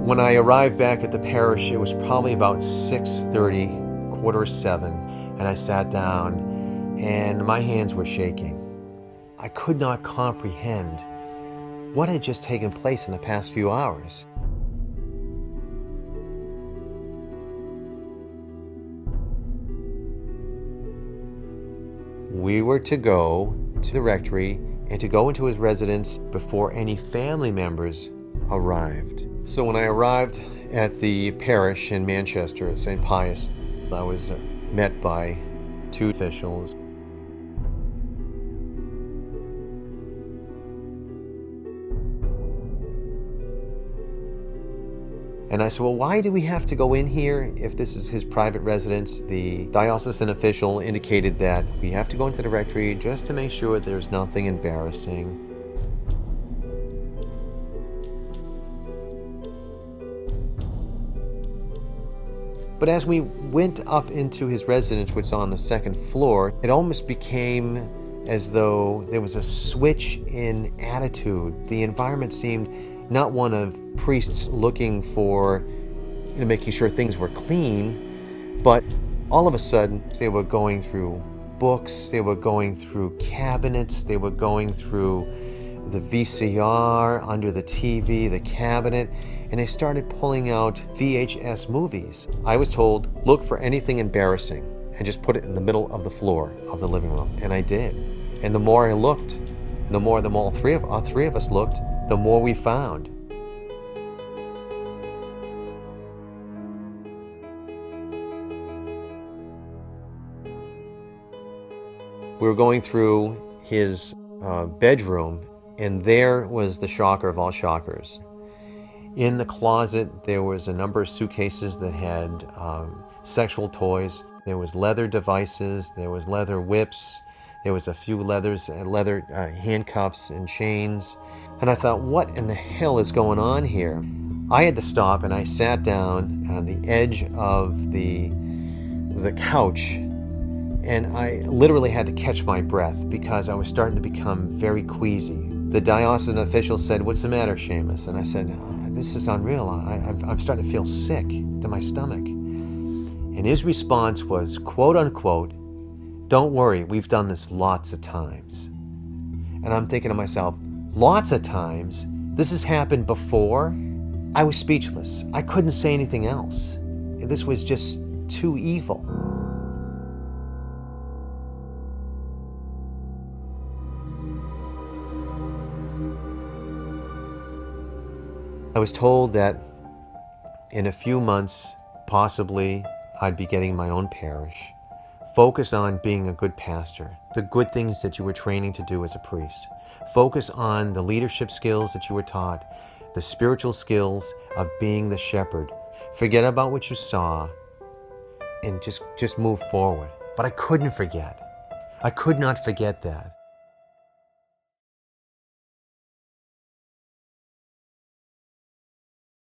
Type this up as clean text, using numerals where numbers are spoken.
When I arrived back at the parish, it was probably about 6:30, 6:45, and I sat down and my hands were shaking. I could not comprehend what had just taken place in the past few hours. We were to go to the rectory and to go into his residence before any family members arrived. So when I arrived at the parish in Manchester at St. Pius, I was met by two officials. And I said, well, why do we have to go in here if this is his private residence? The diocesan official indicated that we have to go into the rectory just to make sure there's nothing embarrassing. But as we went up into his residence, which is on the second floor, it almost became as though there was a switch in attitude. The environment seemed not one of priests looking for, making sure things were clean, but all of a sudden they were going through books, they were going through cabinets, they were going through the VCR, under the TV, the cabinet, and they started pulling out VHS movies. I was told, look for anything embarrassing and just put it in the middle of the floor of the living room, and I did. And the more I looked, and the more all three of us looked, the more we found. We were going through his bedroom, and there was the shocker of all shockers. In the closet, there was a number of suitcases that had sexual toys. There was leather devices, there was leather whips, there was a few leather handcuffs and chains. And I thought, what in the hell is going on here? I had to stop, and I sat down on the edge of the couch, and I literally had to catch my breath because I was starting to become very queasy. The diocesan official said, what's the matter, Seamus? And I said, this is unreal. I'm starting to feel sick to my stomach. And his response was, quote unquote, don't worry, we've done this lots of times. And I'm thinking to myself, lots of times? This has happened before? I was speechless. I couldn't say anything else. This was just too evil. I was told that in a few months, possibly, I'd be getting my own parish. Focus on being a good pastor, the good things that you were training to do as a priest. Focus on the leadership skills that you were taught, the spiritual skills of being the shepherd. Forget about what you saw and just move forward. But I couldn't forget. I could not forget that.